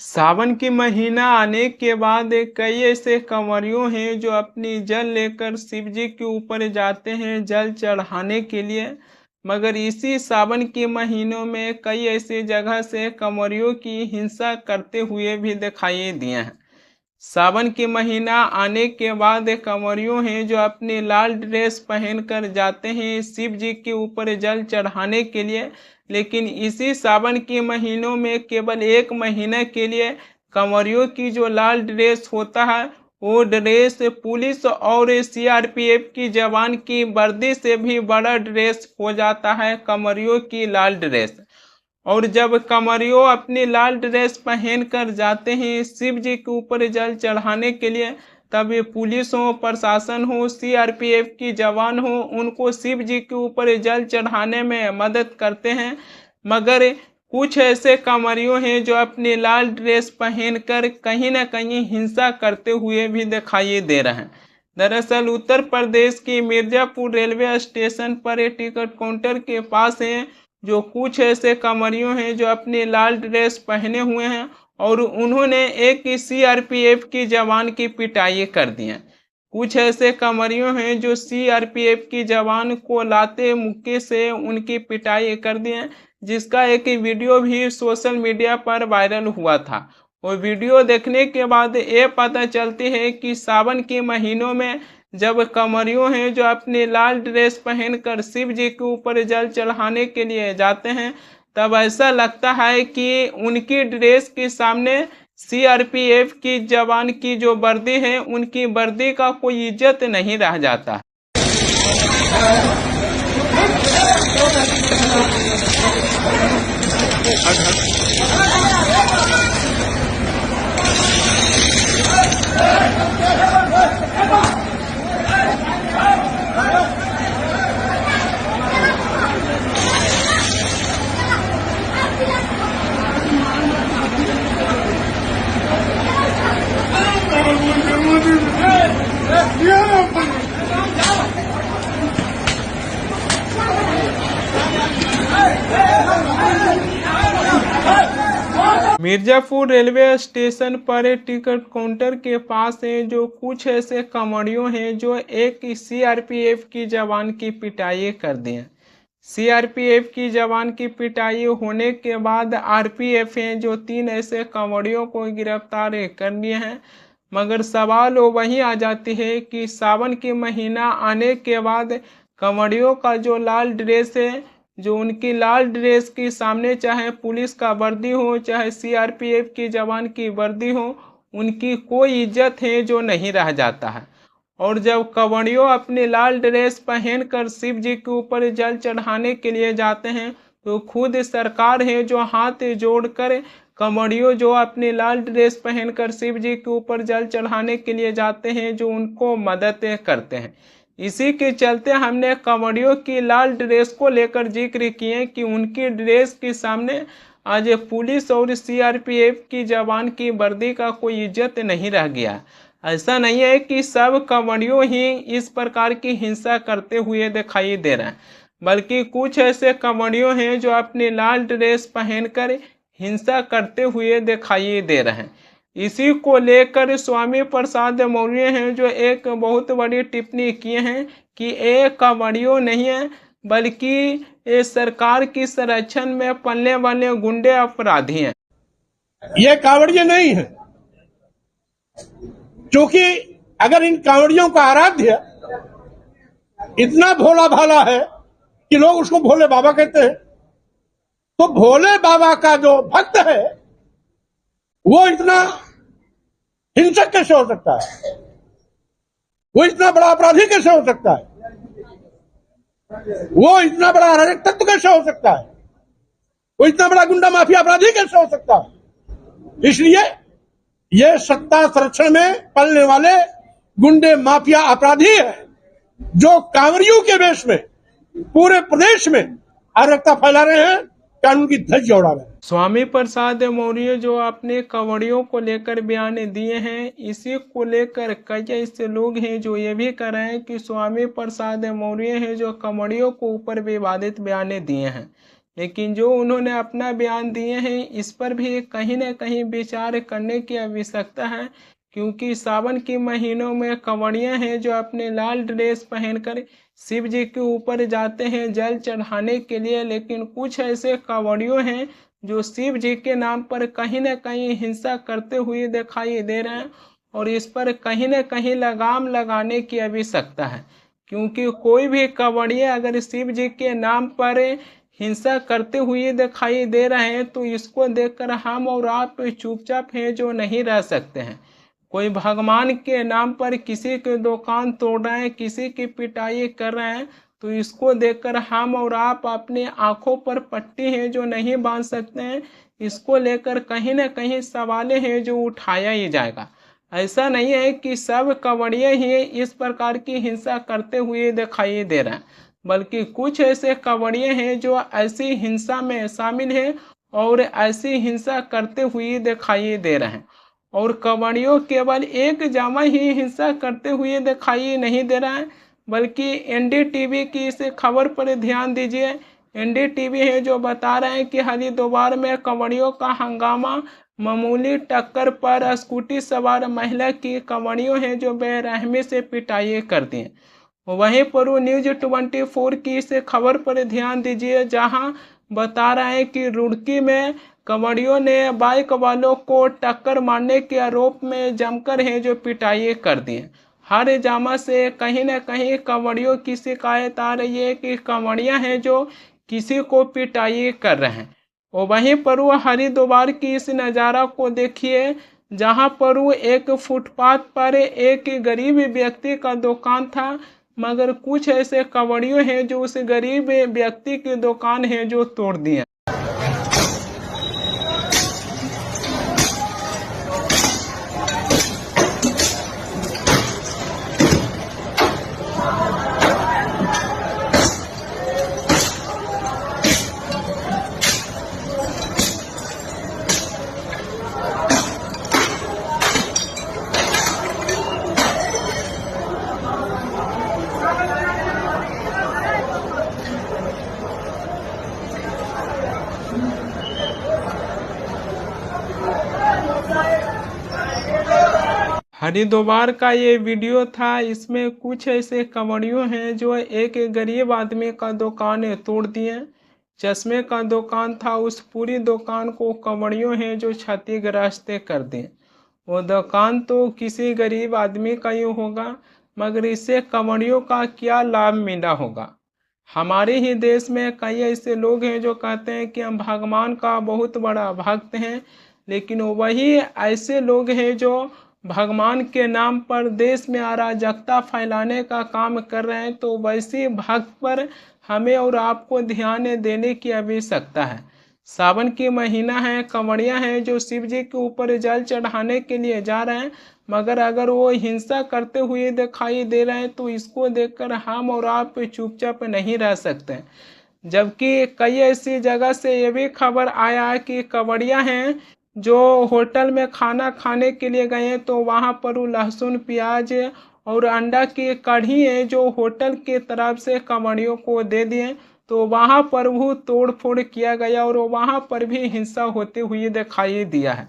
सावन की महीना आने के बाद कई ऐसे कंवरियों हैं जो अपनी जल लेकर शिव जी के ऊपर जाते हैं जल चढ़ाने के लिए। मगर इसी सावन के महीनों में कई ऐसी जगह से कंवरियों की हिंसा करते हुए भी दिखाई दिए हैं। सावन के महीना आने के बाद कंवरियों हैं जो अपनी लाल ड्रेस पहनकर जाते हैं शिव जी के ऊपर जल चढ़ाने के लिए। लेकिन इसी सावन के महीनों में केवल 1 महीने के लिए कंवरियों की जो लाल ड्रेस होता है वो ड्रेस पुलिस और सीआरपीएफ की जवान की वर्दी से भी बड़ा ड्रेस हो जाता है कंवरियों की लाल ड्रेस। और जब कंवरियों अपनी लाल ड्रेस पहन कर जाते हैं शिव जी के ऊपर जल चढ़ाने के लिए, तब ये पुलिस हो, प्रशासन हो, सीआरपीएफ की जवान हो, उनको शिव जी के ऊपर जल चढ़ाने में मदद करते हैं। मगर कुछ ऐसे कंवरियों हैं जो अपनी लाल ड्रेस पहनकर कहीं न कहीं हिंसा करते हुए भी दिखाई दे रहे हैं। दरअसल उत्तर प्रदेश की मिर्जापुर रेलवे स्टेशन पर एक टिकट काउंटर के पास है जो कुछ ऐसे कंवरियों हैं जो अपनी लाल ड्रेस पहने हुए हैं और उन्होंने एक सीआरपीएफ की जवान की पिटाई कर दी है। कुछ ऐसे कंवरियों हैं जो सीआरपीएफ की जवान को लाते मुक्के से उनकी पिटाई कर दी है, जिसका एक वीडियो भी सोशल मीडिया पर वायरल हुआ था। और वीडियो देखने के बाद ये पता चलती है कि सावन के महीनों में जब कंवरियों हैं जो अपनी लाल ड्रेस पहनकर शिव जी के ऊपर जल चढ़ाने के लिए जाते हैं, तब ऐसा लगता है कि उनकी ड्रेस के सामने सीआरपीएफ की जवान की जो वर्दी है उनकी वर्दी का कोई इज्जत नहीं रह जाता। मिर्जापुर रेलवे स्टेशन पर टिकट काउंटर के पास है जो कुछ ऐसे कंवरियों हैं जो एक सीआरपीएफ की जवान की पिटाई कर दी है। सीआरपीएफ की जवान की पिटाई होने के बाद आरपीएफ हैं जो 3 ऐसे कंवरियों को गिरफ्तार कर लिए हैं। मगर सवाल वही आ जाती है कि सावन के महीना आने के बाद कंवरियों का जो लाल ड्रेस है, जो उनकी लाल ड्रेस के सामने चाहे पुलिस का वर्दी हो चाहे सीआरपीएफ की जवान की वर्दी हो, उनकी कोई इज्जत है जो नहीं रह जाता है। और जब कंवरियों अपनी लाल ड्रेस पहनकर शिव जी के ऊपर जल चढ़ाने के लिए जाते हैं तो खुद सरकार है जो हाथ जोड़कर कंवरियों जो अपनी लाल ड्रेस पहनकर शिव जी के ऊपर जल चढ़ाने के लिए जाते हैं जो उनको मदद करते हैं। इसी के चलते हमने कंवरियों की लाल ड्रेस को लेकर जिक्र किए कि उनकी ड्रेस के सामने आज पुलिस और सीआरपीएफ की जवान की वर्दी का कोई इज्जत नहीं रह गया। ऐसा नहीं है कि सब कंवरियों ही इस प्रकार की हिंसा करते हुए दिखाई दे रहे हैं, बल्कि कुछ ऐसे कंवरियों हैं जो अपनी लाल ड्रेस पहनकर हिंसा करते हुए दिखाई दे रहे हैं। इसी को लेकर स्वामी प्रसाद मौर्य हैं जो एक बहुत बड़ी टिप्पणी किए हैं कि ये कंवरियों नहीं है बल्कि ये सरकार की संरक्षण में पलने वाले गुंडे अपराधी हैं। ये कांवड़िए नहीं है, क्योंकि अगर इन कांवड़ियों का आराध्य इतना भोला भाला है कि लोग उसको भोले बाबा कहते हैं, तो भोले बाबा का जो भक्त है वो इतना हिंसक कैसे हो सकता है? वो इतना बड़ा अपराधी कैसे हो सकता है? वो इतना बड़ा अराजक तत्व कैसे हो सकता है? वो इतना बड़ा गुंडा माफिया अपराधी कैसे हो सकता है? इसलिए ये सत्ता संरक्षण में पलने वाले गुंडे माफिया अपराधी है जो कांवरियों के वेश में पूरे प्रदेश में अराजकता फैला रहे हैं, कानून की धज्जियां उड़ा रहे हैं। स्वामी प्रसाद मौर्य जो अपने कंवरियों को लेकर बयान दिए हैं, इसी को लेकर कई ऐसे लोग हैं जो ये भी कह रहे हैं कि स्वामी प्रसाद मौर्य हैं जो कंवरियों को ऊपर विवादित बयान दिए हैं। लेकिन जो उन्होंने अपना बयान दिए हैं इस पर भी कहीं न कहीं विचार करने की आवश्यकता है, क्योंकि सावन के महीनों में कांवड़ियाँ हैं जो अपने लाल ड्रेस पहनकर शिव जी के ऊपर जाते हैं जल चढ़ाने के लिए, लेकिन कुछ ऐसे कांवड़ियों हैं जो शिव जी के नाम पर कहीं न कहीं हिंसा करते हुए दिखाई दे रहे हैं, और इस पर कहीं न कहीं लगाम लगाने की आवश्यकता है, क्योंकि कोई भी कांवड़िया अगर शिव जी के नाम पर हिंसा करते हुए दिखाई दे रहे हैं तो इसको देखकर हम और आप चुपचाप हैं जो नहीं रह सकते हैं। कोई भगवान के नाम पर किसी के दुकान तोड़ रहे हैं, किसी की पिटाई कर रहे हैं, तो इसको देखकर हम और आप अपने आंखों पर पट्टी है जो नहीं बांध सकते हैं। इसको लेकर कहीं न कहीं सवालें हैं जो उठाया ही जाएगा। ऐसा नहीं है कि सब कांवड़िए ही इस प्रकार की हिंसा करते हुए दिखाई दे रहे हैं, बल्कि कुछ ऐसे कांवड़िए हैं जो ऐसी हिंसा में शामिल हैं और ऐसी हिंसा करते हुए दिखाई दे रहे हैं। और कांवड़ियों केवल एक जामा ही हिंसा करते हुए दिखाई नहीं दे रहा है, बल्कि एनडीटीवी की इस खबर पर ध्यान दीजिए। एनडीटीवी है जो बता रहे हैं कि हरिद्वार में कांवड़ियों का हंगामा, मामूली टक्कर पर स्कूटी सवार महिला की कांवड़ियों हैं जो बेरहमी से पिटाई कर दी। वहीं पर न्यूज 24 की इस खबर पर ध्यान दीजिए, जहां बता रहे हैं कि रुड़की में कांवड़ियों ने बाइक वालों को टक्कर मारने के आरोप में जमकर है जो पिटाई कर दी। हर जामा से कहीं न कहीं कांवड़ियों की शिकायत आ रही है कि कांवड़ियां हैं जो किसी को पिटाई कर रहे हैं। और वहीं पर वो हरिद्वार की इस नज़ारा को देखिए, जहां पर वो एक फुटपाथ पर एक गरीब व्यक्ति का दुकान था, मगर कुछ ऐसे कांवड़ियों हैं जो उस गरीब व्यक्ति की दुकान है जो तोड़ दिए। हरिद्वार का ये वीडियो था। इसमें कुछ ऐसे कांवड़ियों हैं जो एक गरीब आदमी का दुकान तोड़ दिए। चश्मे का दुकान था, उस पूरी दुकान को कांवड़ियों हैं जो क्षतिग्रस्त कर दिए। वो दुकान तो किसी गरीब आदमी का ही होगा, मगर इससे कांवड़ियों का क्या लाभ मिला होगा। हमारे ही देश में कई ऐसे लोग हैं जो कहते हैं कि हम भगवान का बहुत बड़ा भक्त हैं, लेकिन वही ऐसे लोग हैं जो भगवान के नाम पर देश में अराजकता फैलाने का काम कर रहे हैं। तो वैसे भक्त पर हमें और आपको ध्यान देने की आवश्यकता है। सावन की महीना है, कांवड़ियाँ हैं जो शिव जी के ऊपर जल चढ़ाने के लिए जा रहे हैं, मगर अगर वो हिंसा करते हुए दिखाई दे रहे हैं तो इसको देखकर हम और आप चुपचाप नहीं रह सकते। जबकि कई ऐसी जगह से ये भी खबर आया है कि कांवड़ियाँ हैं जो होटल में खाना खाने के लिए गए हैं, तो वहाँ पर वो लहसुन, प्याज और अंडा की कढ़ी है जो होटल की तरफ से कांवड़ियों को दे दिए। तो वहाँ पर वो तोड़ फोड़ किया गया और वहाँ पर भी हिंसा होते हुए दिखाई दिया है।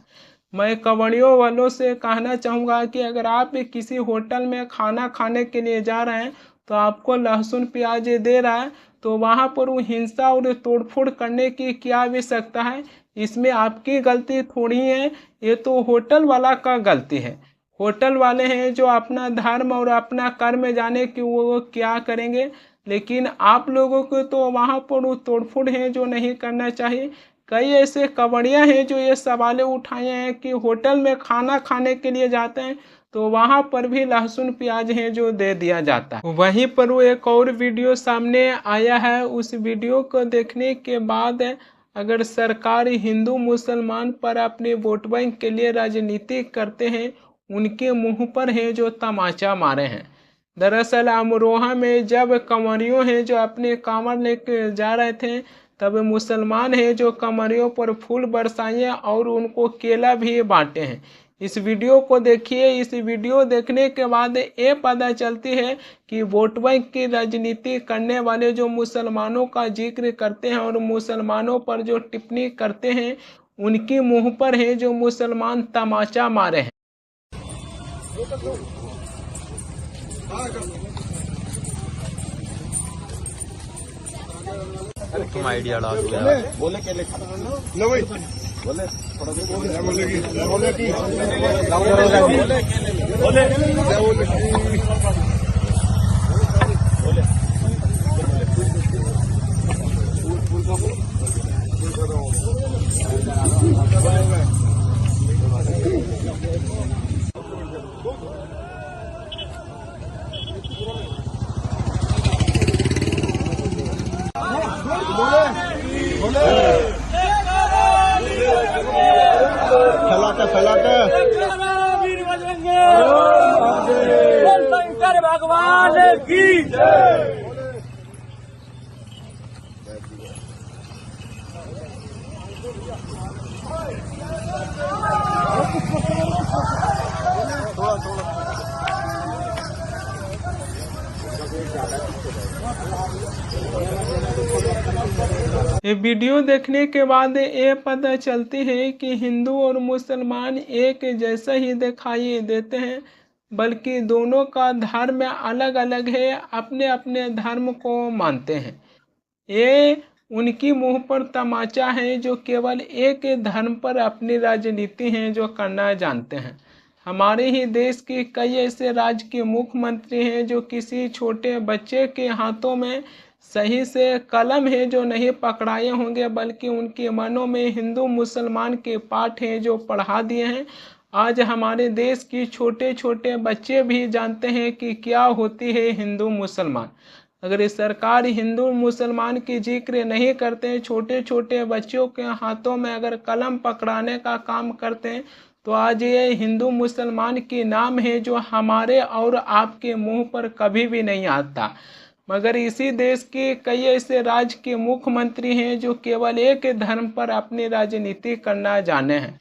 मैं कांवड़ियों वालों से कहना चाहूँगा कि अगर आप किसी होटल में खाना खाने के लिए जा रहे हैं तो आपको लहसुन प्याज दे रहा है, तो वहाँ पर वो हिंसा और तोड़फोड़ करने की क्या आवश्यकता है। इसमें आपकी गलती थोड़ी है, ये तो होटल वाला का गलती है। होटल वाले हैं जो अपना धर्म और अपना कर्म जाने कि वो क्या करेंगे, लेकिन आप लोगों को तो वहाँ पर वो तोड़फोड़ है जो नहीं करना चाहिए। कई ऐसे कांवड़ियाँ हैं जो ये सवाल उठाए हैं कि होटल में खाना खाने के लिए जाते हैं तो वहाँ पर भी लहसुन प्याज है जो दे दिया जाता है। वहीं पर वो एक और वीडियो सामने आया है। उस वीडियो को देखने के बाद अगर सरकार हिंदू मुसलमान पर अपने वोट बैंक के लिए राजनीति करते हैं, उनके मुंह पर है जो तमाचा मारे हैं। दरअसल अमरोहा में जब कांवड़ियों हैं जो अपने कांवड़ लेके जा रहे थे, तब मुसलमान हैं जो कांवड़ियों पर फूल बरसाए और उनको केला भी बांटे हैं। इस वीडियो को देखिए। इस वीडियो देखने के बाद ये पता चलती है कि वोट बैंक की राजनीति करने वाले जो मुसलमानों का जिक्र करते हैं और मुसलमानों पर जो टिप्पणी करते हैं, उनकी मुंह पर है जो मुसलमान तमाचा मारे हैं। तुम आइडिया डाल दिया। बोले क्या लिखा लो भाई बोले थोड़ा फैलाते शंकर भगवान की ये वीडियो देखने के बाद ये पता चलती है कि हिंदू और मुसलमान एक जैसा ही दिखाई देते हैं, बल्कि दोनों का धर्म अलग अलग है, अपने अपने धर्म को मानते हैं। ये उनकी मुंह पर तमाचा है जो केवल एक धर्म पर अपनी राजनीति है जो करना जानते हैं। हमारे ही देश के कई ऐसे राज्य के मुख्यमंत्री हैं जो किसी छोटे बच्चे के हाथों में सही से कलम है जो नहीं पकड़ाए होंगे, बल्कि उनके मनों में हिंदू मुसलमान के पाठ हैं जो पढ़ा दिए हैं। आज हमारे देश की छोटे छोटे बच्चे भी जानते हैं कि क्या होती है हिंदू मुसलमान। अगर इस सरकार हिंदू मुसलमान की जिक्र नहीं करते हैं, छोटे छोटे बच्चों के हाथों में अगर कलम पकड़ाने का काम करते हैं, तो आज ये हिंदू मुसलमान के नाम है जो हमारे और आपके मुंह पर कभी भी नहीं आता। मगर इसी देश के कई ऐसे राज्य के मुख्यमंत्री हैं जो केवल एक धर्म पर अपनी राजनीति करना जाने हैं।